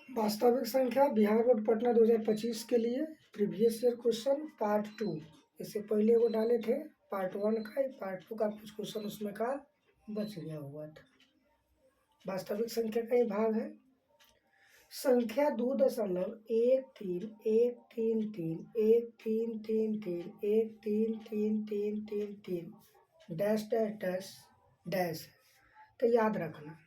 वास्तविक संख्या बिहार बोर्ड पटना 2025 के लिए प्रीवियस ईयर क्वेश्चन पार्ट 2। इससे पहले वो डाले थे पार्ट 1 का, पार्ट 2 का कुछ क्वेश्चन उसमें का बच गया हुआ था। वास्तविक संख्या का ही भाग है। संख्या 2.13313333333 डैश डैश डैश डैश। तो याद रखना,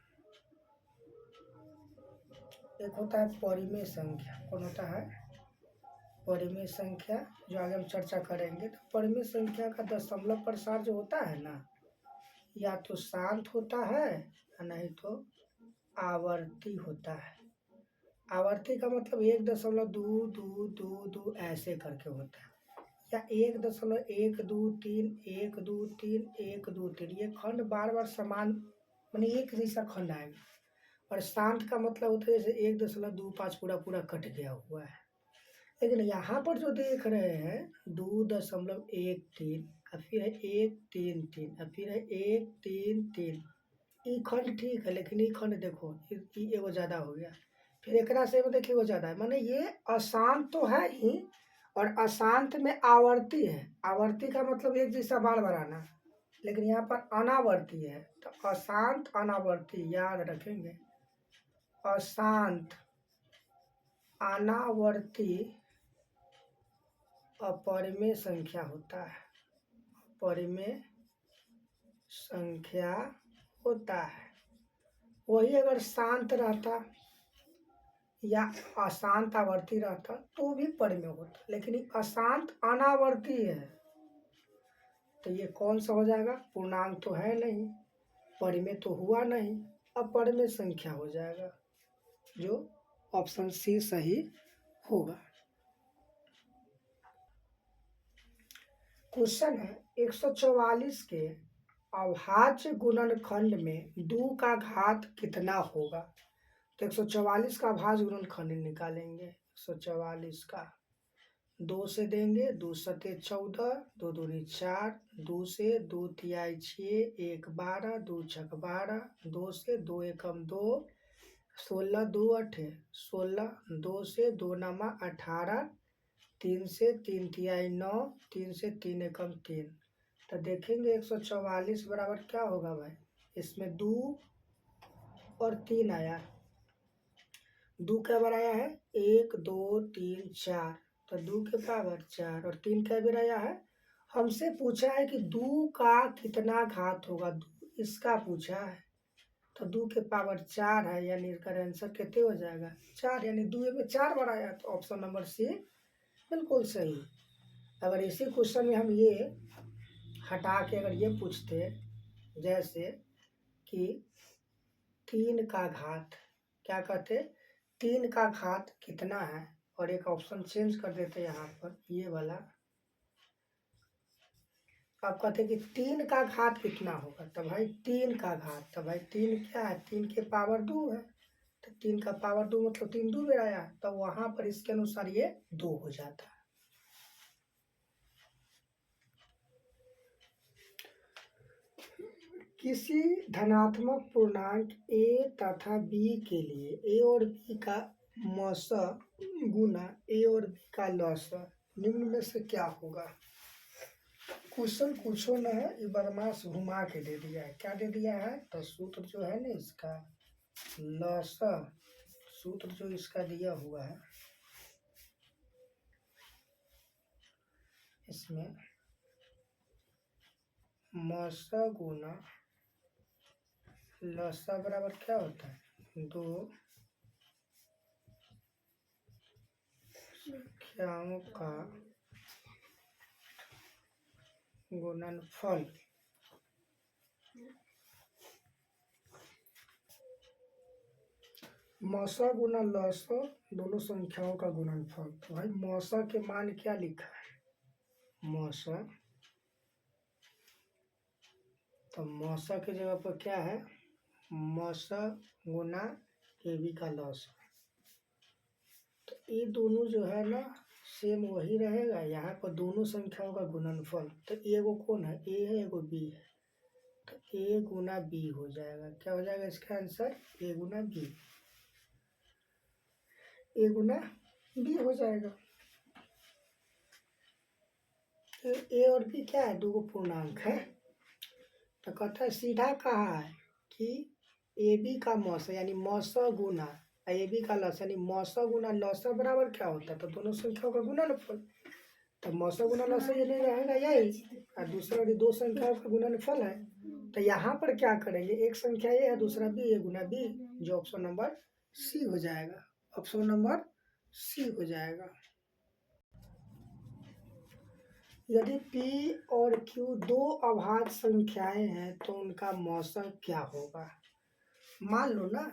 एक होता है परिमेय संख्या। कौन होता है? परिमेय संख्या, जो आगे हम चर्चा करेंगे। तो परिमेय संख्या का दशमलव प्रसार जो होता है ना, या तो शांत होता है या नहीं तो आवर्ती होता है। आवर्ती का मतलब 1.222 ऐसे करके होता है, या 1.123 123 123। ये खंड बार बार समान, माने एक जैसा खंड आएगा। और शांत का मतलब होता है जैसे 1.25 पूरा पूरा कट गया हुआ है। लेकिन यहाँ पर जो देख रहे हैं 2.13, और फिर है 133, और फिर है 133। ई खंड ठीक है, लेकिन ई खंड देखो एगो ज़्यादा हो गया। फिर एक से देखिए वो ज़्यादा है, माने ये अशांत तो है ही, और अशांत में आवर्ती है। आवर्ती का मतलब एक जैसा बार बार आना, लेकिन यहाँ पर अनावर्ती है। तो अशांत अनावर्ती याद रखेंगे। अशांत अनावर्ती अपरिमेय संख्या होता है। अपरिमेय संख्या होता है। वही अगर शांत रहता या अशांत आवर्ती रहता तो भी परिमेय होता, लेकिन ये अशांत अनावर्ती है, तो ये कौन सा हो जाएगा? पूर्णांक तो है नहीं, परिमेय तो हुआ नहीं, अपरिमेय संख्या हो जाएगा, जो ऑप्शन सी सही होगा। क्वेश्चन है 144 के अभाज्य गुणनखंड में 2 का घात कितना होगा? तो 144 का अभाज्य गुणनखंड निकालेंगे। 144 का 2 से देंगे, 2 सते 14, 2 दूनी 4, 2 से 2 तिहाई 6, 1 12, 2 छक 12, 2 से 2 एकम 2, 16 2 8 16, 2 से 2 नमा 18, 3 से 3 तिहाई 9, 3 से 3 एकम 3। तो देखेंगे 144 बराबर क्या होगा भाई? इसमें 2 और 3 आया। 2 क्या बार आया है? 1 2 3 4, तो 2 के पावर 4, और 3 क्या बार आया है? हमसे पूछा है कि 2 का कितना घात होगा, 2 इसका पूछा है। तो 2 के पावर 4 है, यानी इसका आंसर कितने हो जाएगा? 4, यानी 2 में 4 बार आया। तो ऑप्शन नंबर सी बिल्कुल सही। अगर इसी क्वेश्चन में हम ये हटा के अगर ये पूछते, जैसे कि 3 का घात, क्या कहते, 3 का घात कितना है, और एक ऑप्शन चेंज कर देते यहाँ पर, ये वाला। आप कहते कि 3 का घात कितना होगा, तो भाई 3 का घात, तो भाई 3 क्या है? 3 के पावर 2 है। तो 3 का पावर 2 मतलब 3 2 बेर आया, तो वहाँ पर इसके अनुसार ये 2 हो जाता है। किसी धनात्मक पूर्णांक a तथा b के लिए a और b का मस गुना a और b का लस निम्न में से क्या होगा? क्वेश्चन कुछो न है, ये बदमाश घुमा के दे दिया है। क्या दे दिया है? तो सूत्र जो है ना इसका, लस सूत्र जो इसका दिया हुआ है, इसमें मस गुना लसा बराबर क्या होता है? 2 संख्याओं का गुणनफल। मौसा गुना लसा, दोनों संख्याओं का गुणनफल। तो भाई मौसा के मान क्या लिखा है? मौसा, तो मौसा की जगह पर क्या है? मौसा गुना ए बी का लस। तो ये दोनों जो है ना सेम वही रहेगा। यहाँ पर दोनों संख्याओं का गुणनफल, तो एगो कौन है? ए है, एगो बी है, तो ए गुना बी हो जाएगा। क्या हो जाएगा इसका आंसर? ए गुना बी। ए गुना बी हो जाएगा। तो ए और बी क्या है, दो पूर्णांक है। तो कहता है सीधा कहा है कि ए बी का मौसा यानी मौसा गुना ए बी का लसा यानी मौसा गुना लसा बराबर क्या होता है, तो दोनों संख्याओं का गुणनफल। तो मौसा गुना लसा ये नहीं रहेगा यही, और दूसरा वाली दो संख्याओं का गुणनफल है। तो यहाँ पर क्या करेंगे, एक संख्या ए है दूसरा बी, ए गुना बी, जो ऑप्शन नंबर सी हो जाएगा। ऑप्शन नंबर सी हो जाएगा। यदि P और Q दो अभाज्य संख्याएं हैं तो उनका मौसा क्या होगा। मान लो ना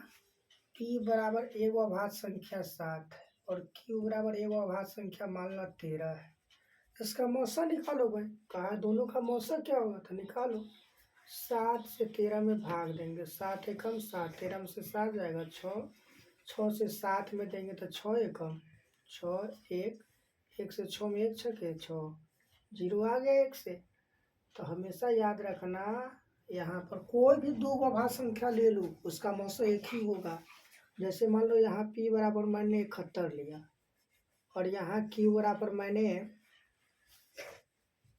P बराबर एगो अभाज्य संख्या 7 है और Q बराबर एगो अभाज्य संख्या मान लो 13 है। इसका मौसा निकालो भाई, कहा दोनों का मौसा क्या होगा, तो निकालो। 7 से 13 में भाग देंगे, 7 एकम 7, 13 में से 7 जाएगा 6, 6 से 7 में देंगे तो 6 एकम 6, 1 से 6 में 1 छके 6, 0 आ गया 1 से। तो हमेशा याद रखना यहाँ पर कोई भी दो अभाज्य संख्या ले लो उसका मौसा एक ही होगा। जैसे मान लो यहाँ P बराबर मैंने 71 लिया और यहाँ Q बराबर मैंने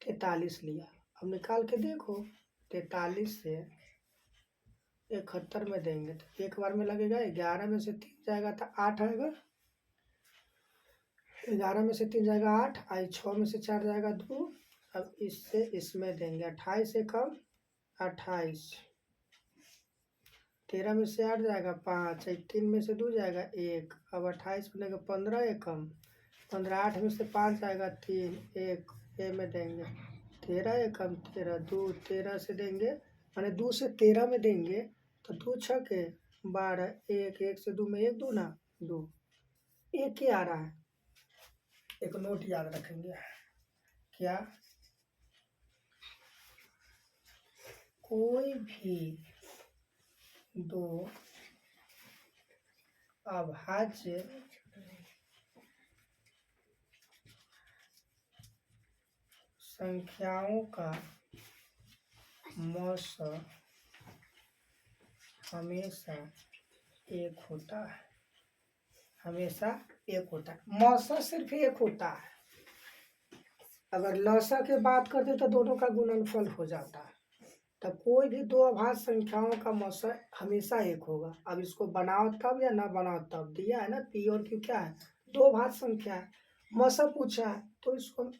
43 लिया। अब निकाल के देखो, 43 से 71 में देंगे तो एक बार में लगेगा 11 में से 3 जाएगा तो 8 आएगा, 11 में से 3 जाएगा 8, आई 6 में से 4 जाएगा 2। अब इससे इसमें देंगे 28 एकम 28, 13 में से 8 जाएगा 5, 3 में से 2 जाएगा 1, अब 28 में देंगे 15 एकम 15, 8 में से 5 जाएगा 3, 1 ए में देंगे 13 एकम 13, 2 13 से देंगे माने 2 से 13 में देंगे तो 2 छके 12, 1 1 से 2 में 1 2 ना 2, एक ही आ रहा है। एक नोट याद रखेंगे क्या, कोई भी दो अभाज्य संख्याओं का मौसा हमेशा एक होता है, हमेशा एक होता है। मौसा सिर्फ एक होता है, अगर लसा की बात करते तो दोनों का गुणनफल हो जाता है। तो कोई भी दो अभाज्य संख्याओं का मौसा हमेशा एक होगा। अब इसको बनाओ तब या ना बनाओ तब, दिया है ना P और Q क्या है, दो अभाज्य संख्या है, मौसा पूछा है तो इसको हम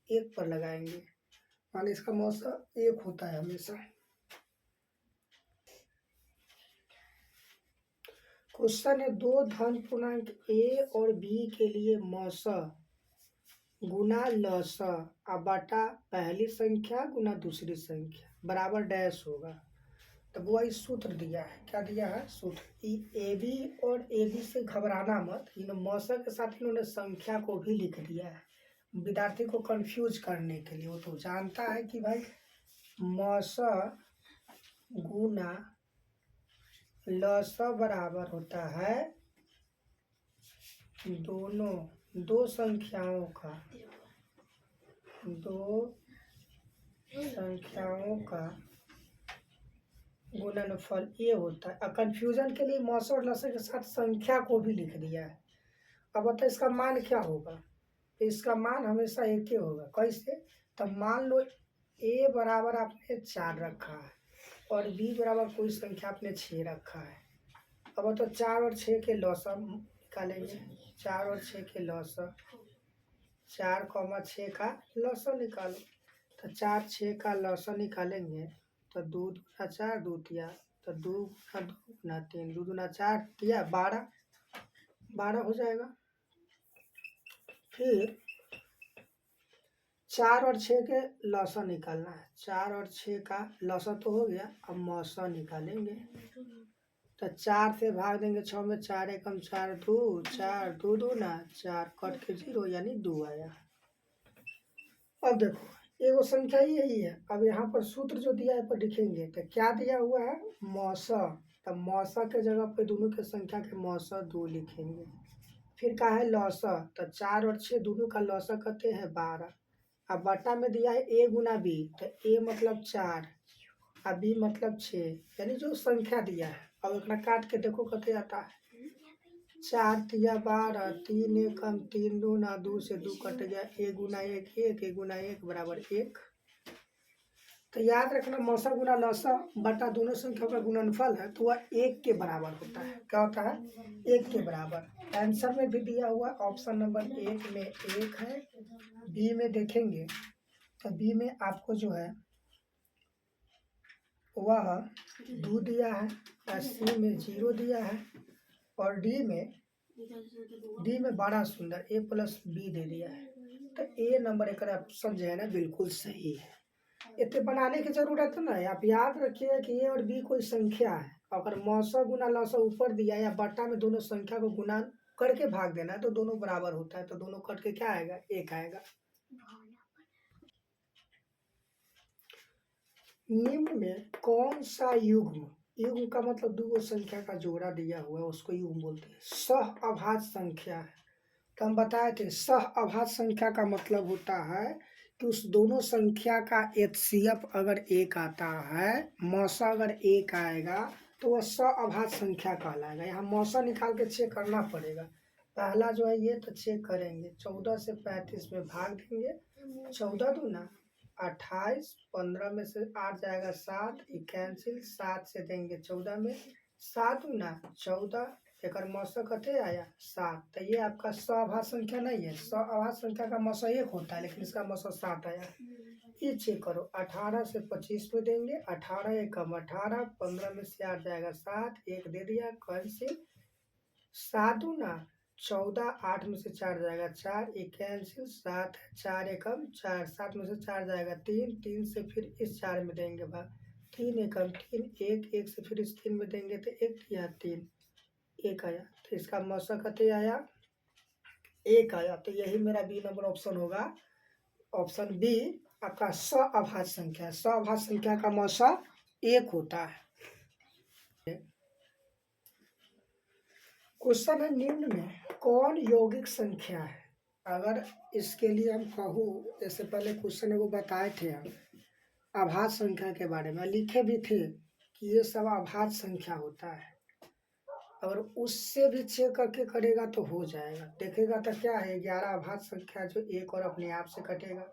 एक पर लगाएंगे, माने इसका मौसा एक होता है हमेशा। क्वेश्चन है दो धन पूर्णांक A और B के लिए मौसा गुना लसा बटा पहली संख्या गुना दूसरी संख्या बराबर डैश होगा। तब वही सूत्र दिया है, क्या दिया है सूत्र, ए बी और ए बी से घबराना मत, इन मौसा के साथ इन्होंने संख्या को भी लिख दिया है विद्यार्थी को कंफ्यूज करने के लिए। वो तो जानता है कि भाई मौसा गुना लसा बराबर होता है दोनों दो संख्याओं का गुणनफल ये होता है। कंफ्यूजन के लिए मौसा और लसा के साथ संख्या को भी लिख दिया है। अब बता इसका मान क्या होगा, इसका मान हमेशा एक ही होगा। कैसे, तब मान लो ए बराबर आपने 4 रखा है और बी बराबर कोई संख्या आपने 6 रखा है। अब तो 4 और 6 के लौसा निकालेंगे, 4 और 6 के लौसा, 4, 6 का लौसा निकालो। तो 4, 6 का लौसा निकालेंगे तो 2 दूना 4, 2 तिया तो 2 गुना 2 गुना 3, 2 दूना 4 तिया 12 हो जाएगा। फिर 4 और 6 के लौसा निकालना है, 4 और 6 का लौसा तो हो गया, अब मौसा निकालेंगे। तो 4 से भाग देंगे 6 में, 4 एकम 4, 2 4, 2 दूना 4, कट के 0 यानी 2 आया। अब देखो एगो संख्या यही है, अब यहाँ पर सूत्र जो दिया है पर लिखेंगे तो क्या दिया हुआ है मौसा, तब मौसा के जगह पे दोनों के संख्या के मौसा 2 लिखेंगे। फिर कहा है लौसा, तो 4 और 6 दोनों का लौसा कहते हैं 12। अब बटा में दिया है ए गुना बी, तो ए मतलब 4 और बी मतलब 6, यानी जो संख्या दिया है। अब अपना काट के देखो कहते आता है 4 तिया 12, 3 एकम 3 दूना 2 से 2 कट गया, 1 गुना 1 1, 1 गुना 1 बराबर 1। तो याद रखना मौसा गुना लौसा बटा दोनों संख्या का गुणनफल है तो वह 1 के बराबर होता है। क्या होता है? 1 के बराबर। आंसर में भी दिया हुआ ऑप्शन नंबर 1 में 1 है। बी में देखेंगे तो बी में आपको जो है वह 2 दिया है, और सी में 0 दिया है, और डी में बड़ा सुंदर ए प्लस बी दे दिया है। तो ए नंबर एक ऑप्शन जो है ना बिल्कुल सही है। इतने बनाने की जरूरत ना है, आप याद रखिए कि ए और बी कोई संख्या है। अगर मौसा गुना लौसा ऊपर दिया या बट्टा में दोनों संख्या को गुना करके भाग देना है तो दोनों बराबर होता है, तो दोनों कट के क्या आएगा? 1 आएगा। निम्न में कौन सा युग्म, युग्म का मतलब दो संख्या का जोड़ा दिया हुआ है उसको युग्म बोलते हैं, सह अभाज्य संख्या है। तो हम बताए थे सह अभाज्य संख्या का मतलब होता है कि उस दोनों संख्या का एचसीएफ अगर 1 आता है, मौसा अगर 1 आएगा तो वह सह अभाज्य संख्या कहलाएगा। यहाँ मौसा निकाल के चेक करना पड़ेगा। पहला जो है ये तो चेक करेंगे, 14 से 35 में भाग देंगे, 14 दूना 28, 15 में से 8 जाएगा 7, ये कैंसिल, 7 से देंगे 14 में, 7 दूना 14, एक मौसा कते आया 7। तो ये आपका सभाज्य संख्या नहीं है, सभाज्य संख्या का मौसा 1 होता है लेकिन इसका मौसा 7 आया। ये चेक करो, 18 से 25 में देंगे, 18 एकम 18, 15 में से 8 जाएगा 7, 1 दे दिया कैंसिल, 7 दूना 14, 8 में से 4 जाएगा 4, एक कैंसिल, 7 4 एकम 4, 7 में से 4 जाएगा 3, 3 से फिर इस 4 में देंगे भाग, 3 एकम 3, 1 1 से फिर इस 3 में देंगे तो 1 या 3, 1 आया। तो इसका मौसा कते आया? 1 आया। तो यही मेरा बी नंबर ऑप्शन होगा। ऑप्शन बी आपका सअभाज्य संख्या, सअभाज्य संख्या का मौसा 1 होता है। क्वेश्चन है निम्न में कौन यौगिक संख्या है? अगर इसके लिए हम कहूँ, इससे पहले क्वेश्चन वो बताए थे हम अभाज्य संख्या के बारे में, लिखे भी थे कि ये सब अभाज्य संख्या होता है। अगर उससे भी चेक करके करेगा तो हो जाएगा। देखेगा तो क्या है, 11 अभाज्य संख्या जो 1 और अपने आप से कटेगा,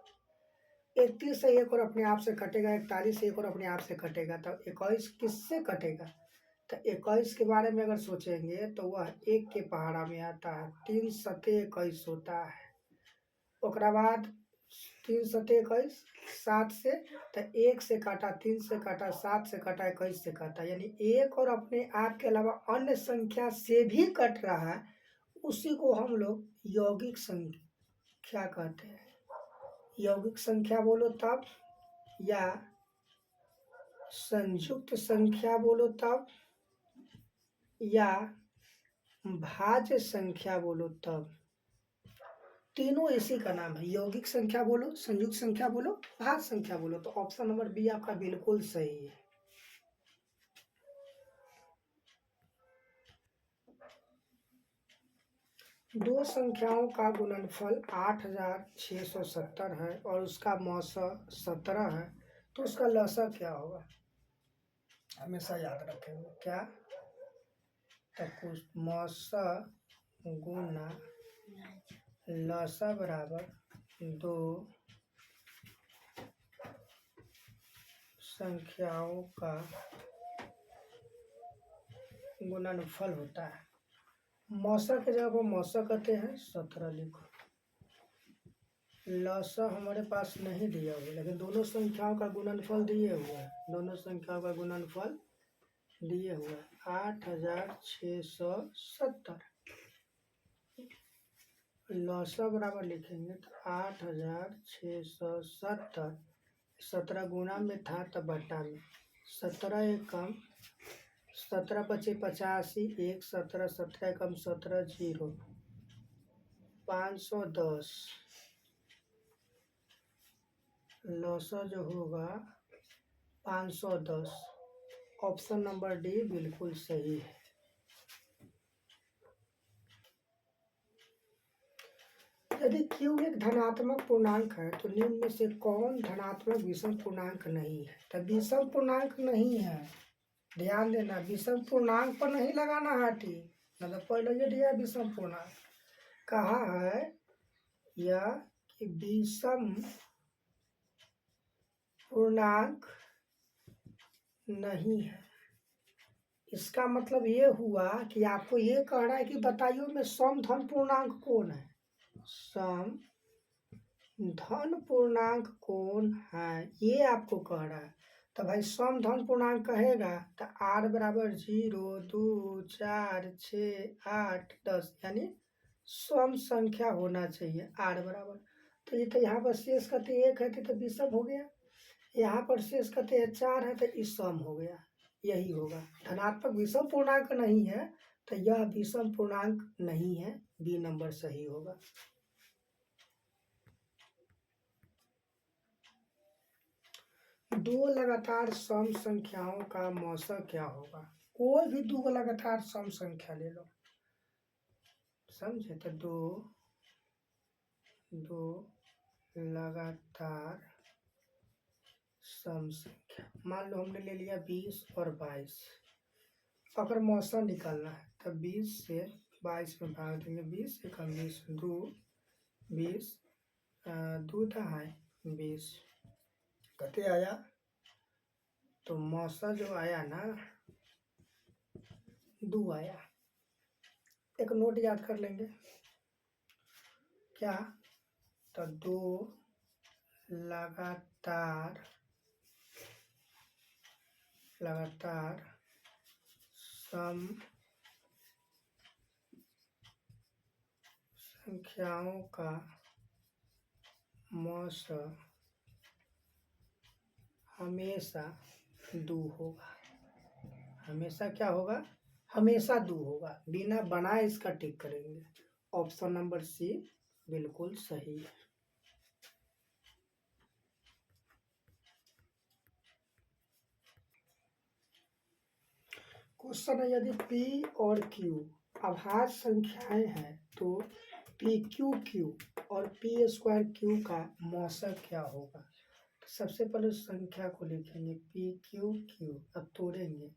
31 से 1 और अपने आप से कटेगा, 41 से 1 और अपने आप से कटेगा, तो 21 किससे कटेगा? तो 21 के बारे में अगर सोचेंगे तो वह 1 के पहाड़ा में आता है, 3 सते 21 होता है। उसके बाद 3 सते 21, 7 से, तो 1 से काटा, 3 से काटा, 7 से काटा, 21 से काटा, यानी 1 और अपने आप के अलावा अन्य संख्या से भी कट रहा है, उसी को हम लोग यौगिक संख्या कहते हैं। यौगिक संख्या बोलो तब, या संयुक्त संख्या बोलो तब, या भाज्य संख्या बोलो तब, तीनों इसी का नाम है। यौगिक संख्या बोलो, संयुक्त संख्या बोलो, भाज्य संख्या बोलो। तो ऑप्शन नंबर बी आपका बिल्कुल सही है। दो संख्याओं का गुणनफल 8670 है और उसका मौसा 17 है, तो उसका लसा क्या होगा? हमेशा याद रखेंगे क्या? तो कुछ मौसा गुना लसा बराबर 2 संख्याओं का गुणनफल होता है। मौसा के जगह को मौसा कहते हैं, 17 लिखो। लसा हमारे पास नहीं दिया हुआ, लेकिन दोनों संख्याओं का गुणनफल दिए हुए हैं, दोनों संख्याओं का गुणनफल दिए हुए हैं 8670। लसा बराबर लिखेंगे तो 8670, 17 गुना में था तो बटा में, 17 एकम 17 पचे 85, 1 17, 17 एकम 17, 0 510। लसा जो होगा 510। ऑप्शन नंबर डी बिल्कुल सही है। यदि Q एक धनात्मक पूर्णांक है तो निम्न में से कौन धनात्मक विषम पूर्णांक नहीं है? तो विषम पूर्णांक नहीं है, ध्यान देना, विषम पूर्णांक पर नहीं लगाना हाथी, मतलब पहले ये दिया विषम पूर्णांक, कहा है यह कि विषम पूर्णांक नहीं है। इसका मतलब ये हुआ कि आपको ये कह रहा है कि बताइए में समधन पूर्णांक कौन है, समधन पूर्णांक कौन है, ये आपको कह रहा है। तो भाई समधन पूर्णांक कहेगा तो r बराबर 0, 2, 4, 6, 8, 10 यानी सम संख्या होना चाहिए r बराबर। तो ये तो यहाँ पर शेष कते 1 है तो विषम हो गया, यहाँ पर शेष कते 4 है तो इस सम हो गया, यही होगा। धनात्मक विषम पूर्णांक नहीं है तो यह विषम पूर्णांक नहीं है, बी नंबर सही होगा। दो लगातार सम संख्याओं का मौसा क्या होगा। कोई भी दो लगातार सम संख्या ले लो, समझे, तो दो लगातार सम संख्या, मान लो हमने ले लिया 20 और 22, अगर मौसा निकालना है तो 20 से 22 में भाग देंगे, 20 एक 20, 20 दो है 20, कते आया, तो मौसा जो आया ना 2 आया। एक नोट याद कर लेंगे क्या, तो दो लगातार सम संख्याओं का मौसा हमेशा 2 होगा। हमेशा क्या होगा, हमेशा 2 होगा, बिना बनाए इसका टिक करेंगे। ऑप्शन नंबर सी बिल्कुल सही है। क्वेश्चन है, यदि P और Q अभाज्य संख्याएं हैं तो PQ और P² का मौसा क्या होगा। तो सबसे पहले संख्या को लिखेंगे PQ, अब तोड़ेंगे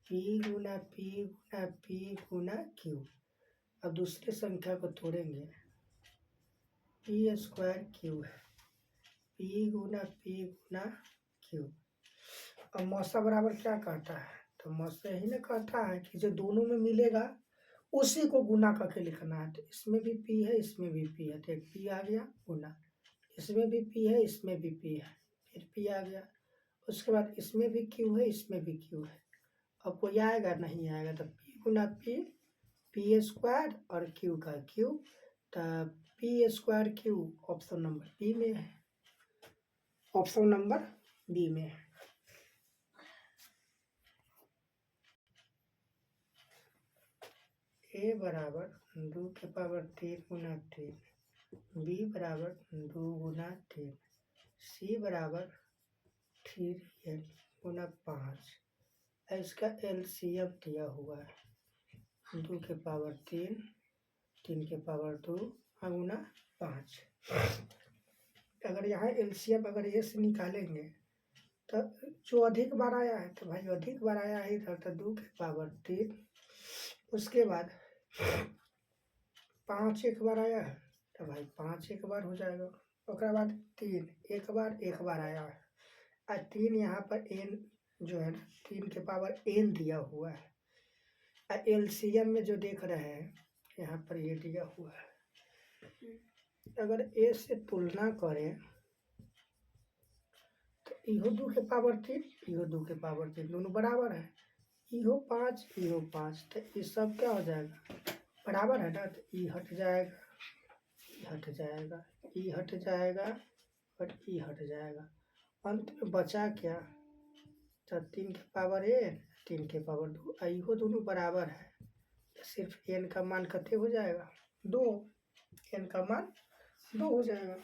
P गुना P गुना P गुना Q। अब दूसरी संख्या को तोड़ेंगे P² है, P गुना P गुना Q। अब मौसा बराबर क्या कहता है, तो मौसा यही ना कहता है कि जो दोनों में मिलेगा उसी को गुना करके लिखना है। तो इसमें भी P है, इसमें भी P है, तो एक P आ गया गुना, इसमें भी P है, इसमें भी P है, फिर P आ गया। उसके बाद इसमें भी Q है, इसमें भी Q है। अब कोई आएगा, नहीं आएगा, तो P गुना P, P² और Q का Q, तो P²Q ऑप्शन नंबर बी में है, ऑप्शन नंबर बी में है। A बराबर 2 के पावर 3 गुना 3, B बराबर 2 गुना 3, C बराबर 3n गुना 5। इसका LCM दिया हुआ है 2 के पावर 3, 3 के पावर 2 गुना 5। अगर यहाँ LCM अगर ये से निकालेंगे तो जो अधिक बार आया है, तो भाई अधिक बार आया है इधर, तो 2 के पावर 3, उसके बाद 5 एक बार आया है, तो भाई 5 एक बार हो जाएगा। उसके बाद 3 एक बार आया है, और 3 यहाँ पर n जो है ना 3 के पावर n दिया हुआ है, और LCM में जो देख रहे हैं यहाँ पर ये दिया हुआ है। अगर a से तुलना करें तो इहो 2 के पावर 3, इहो 2 के पावर 3, दोनों बराबर है, इहो 5, इहो 5, तो ये सब क्या हो जाएगा, बराबर है ना, तो ई हट जाएगा, ई हट जाएगा, ई हट जाएगा और ई हट जाएगा। अंत में बचा क्या, तो 3 के पावर n, 3 के पावर 2, इहो दोनों बराबर है, तो सिर्फ n का मान कितने हो जाएगा, 2, n का मान 2 हो जाएगा।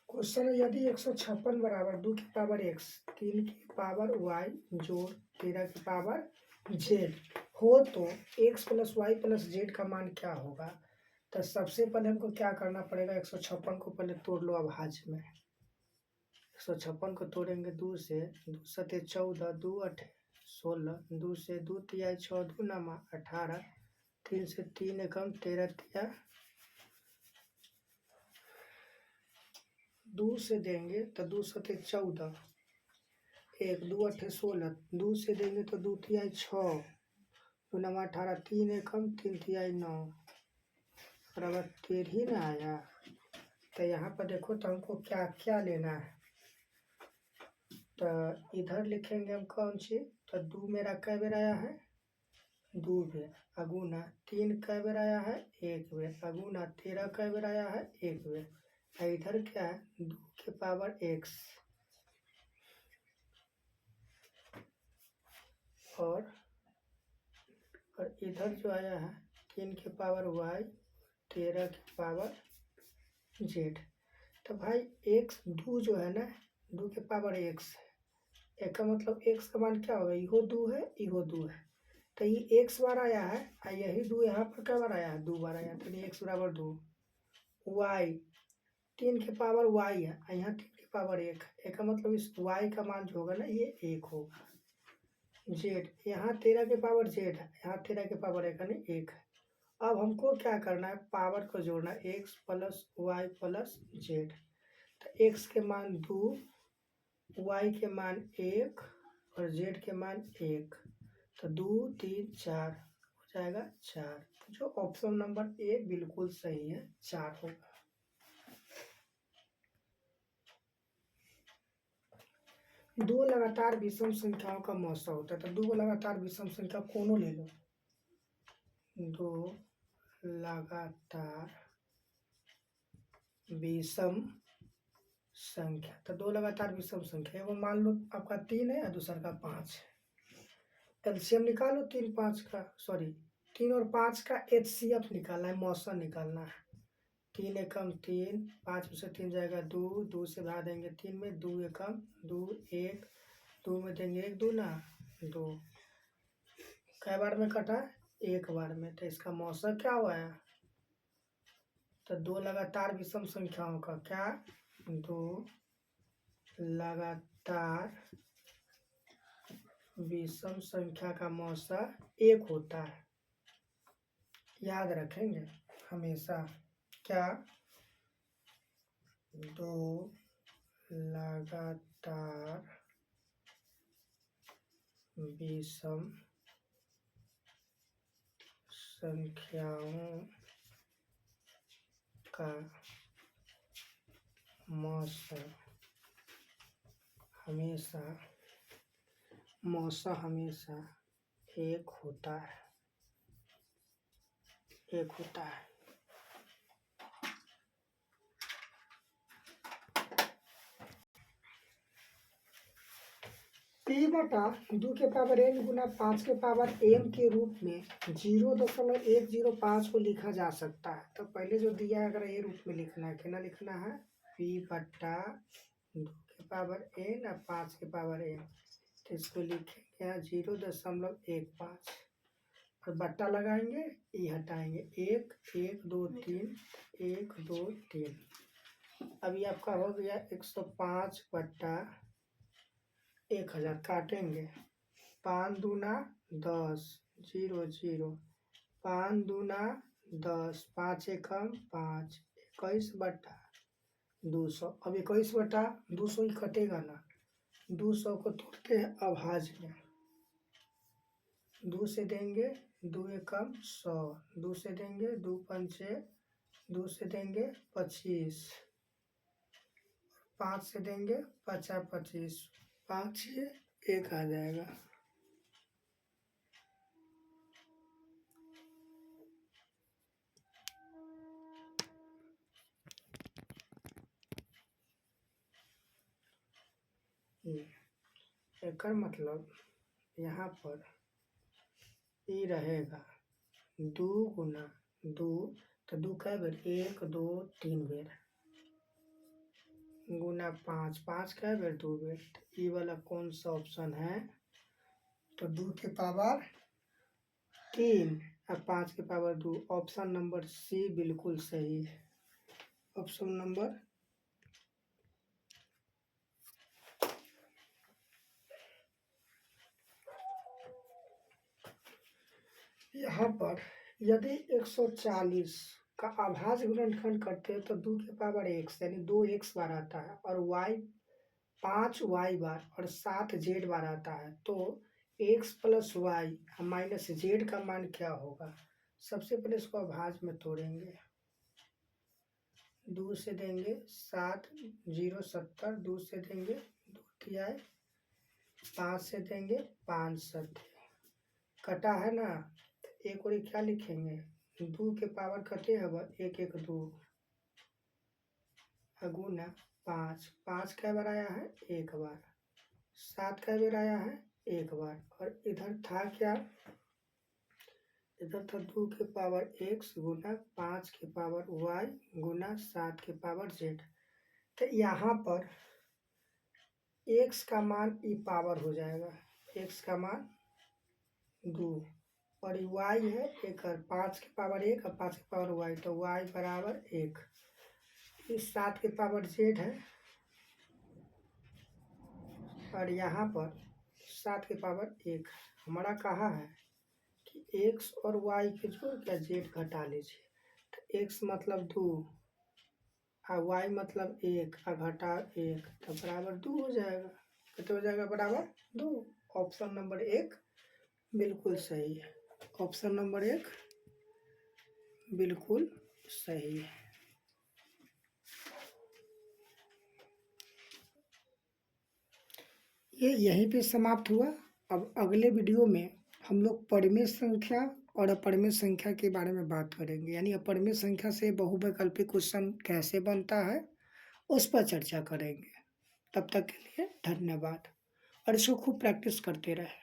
क्वेश्चन है, यदि 156 बराबर 2 की पावर x, 3 की पावर y जोड़ 13 की पावर z हो तो x plus Y plus Z का मान क्या होगा। तो सबसे पहले हमको क्या करना पड़ेगा, 156 को पहले तोड़ लो अभाज्य में, 156 को तोड़ेंगे 2 से, 2 सते 14, 2 अठे 16, 2 से 2 तिया 6, 2 नमा 18, 3 से 3 एकम 13 तिया 2 से देंगे तो 2 सते 14, 1 2 अठे 16, 2 से देंगे तो 2 तिया 6, 2 नमा 18, 3 एकम 3 तिया 9, और अगर 13 ही ना आया तो यहाँ पर देखो तो हमको क्या क्या लेना है। तो इधर लिखेंगे हम कौन सी, तो 2 मेरा कै बेर आया है, 2 बेर, अगुना 3 कै बेर आया है, 1 बेर, अगुना 13 कै बेर आया है, 1 बेर, और इधर क्या है 2 के पावर x, और इधर जो आया है 3 के पावर y, 13 के पावर z। तो भाई x 2 जो है ना 2 के पावर x है, एक का मतलब x का मान क्या होगा, इहो 2 है इहो 2 है, तो ये x बार आया है और यही 2 यहाँ पर क्या बार आया है, 2 बार आया, तो x बराबर 2, y 3 के पावर y है और यहाँ 3 के पावर 1 है, एक का मतलब इस y का मान जो होगा ना ये 1 होगा। z यहाँ 13 के पावर z है, यहाँ 13 के पावर 1 यानी 1 है। अब हमको क्या करना है, पावर को जोड़ना है, x plus Y plus z, तो x के मान 2, y के मान 1 और z के मान 1, तो 2 3 4 हो जाएगा 4, जो ऑप्शन नंबर ए बिल्कुल सही है, 4 होगा। दो लगातार विषम संख्याओं का मौसा होता है, तो दो लगातार विषम संख्या कोनो ले लो, दो लगातार विषम संख्या, तो दो लगातार विषम संख्या, वो मान लो आपका 3 है और दूसरा का 5 है, एलसीएम निकालो 3 5 का, सॉरी 3 और 5 का एचसीएफ निकालना है, मौसा निकालना है, 3 एकम 3, 5 में से 3 जाएगा 2, 2 से भाग देंगे 3 में, 2 एकम 2, 1, 2 में देंगे 1 2 ना 2, कै बार में कटा, 1 बार में, तो इसका मौसा क्या हुआ है, तो दो लगातार विषम संख्याओं का क्या, दो लगातार विषम संख्या का मौसा 1 होता है, याद रखेंगे हमेशा, क्या, दो लगातार विषम संख्याओं का मौसा हमेशा 1 होता है, 1 होता है। p बटा 2 के पावर n गुना 5 के पावर m के रूप में 0.105 को लिखा जा सकता है। तो पहले जो दिया है अगर ये रूप में लिखना है, कितना लिखना है, p बटा 2 के पावर n और 5 के पावर m, तो इसको लिखेंगे यहाँ 0.15 और बट्टा लगाएंगे, ये हटाएंगे, 1 1 2 3 1 2 3, अभी आपका हो गया 105 बट्टा 1000, काटेंगे, 5 दूना 10, 0 0, 5 दूना 10, 5 एकम 5, 21 बट्टा 200, अब 21 बट्टा 200 ही कटेगा ना, 200 को तोड़ते हैं अभाज्य में, 2 से देंगे 2 एकम 100, 2 से देंगे 2 पंचे, 2 से देंगे 25, 5 से देंगे 50 25, 5 से 1 आ जाएगा। एक मतलब यहाँ पर ये रहेगा 2 गुना 2, तो 2 कै बेर, 1 2 3 बेर, गुना 5 5 कै बेर, 2 बेर, तो ये वाला कौन सा ऑप्शन है, तो 2 के पावर 3 और 5 के पावर 2, ऑप्शन नंबर सी बिल्कुल सही है, ऑप्शन नंबर यहाँ पर यदि 140 का अभाज्य गुणनखंड करते हैं तो 2 की पावर x यानी 2x बार आता है और y 5y बार और 7z बार आता है। तो x plus Y minus Z का मान क्या होगा? सबसे पहले इसको अभाज्य में तोड़ेंगे। 2 से देंगे 7, 0 70, 2 से देंगे 2 तिहाई, 5 से देंगे 5 सत्य, कटा है ना। एक और क्या लिखेंगे? 2 के पावर कटे अब 1 1 2 गुना 5, 5 कै बार आया है? 1 बार। 7 कै बार आया है? 1 बार। और इधर था क्या? इधर था 2 के पावर x गुना 5 के पावर y गुना 7 के पावर z। तो यहाँ पर x का मान ई पावर हो जाएगा, x का मान 2 और y है 1 और 5 के पावर 1 और 5 के पावर y, तो y बराबर 1। इस 7 के पावर z है और यहाँ पर 7 के पावर 1। हमारा कहा है कि x और y के जोड़ क्या z घटा लीजिए। तो x मतलब 2 और y मतलब 1 और घटा 1 तो बराबर 2 हो जाएगा। कितना हो जाएगा? बराबर 2। ऑप्शन नंबर 1 बिल्कुल सही है। ऑप्शन नंबर 1 बिल्कुल सही है। ये यहीं पे समाप्त हुआ। अब अगले वीडियो में हम लोग परिमेय संख्या और अपरिमेय संख्या के बारे में बात करेंगे, यानी अपरिमेय संख्या से बहुवैकल्पिक क्वेश्चन कैसे बनता है उस पर चर्चा करेंगे। तब तक के लिए धन्यवाद और इसको खूब प्रैक्टिस करते रहें।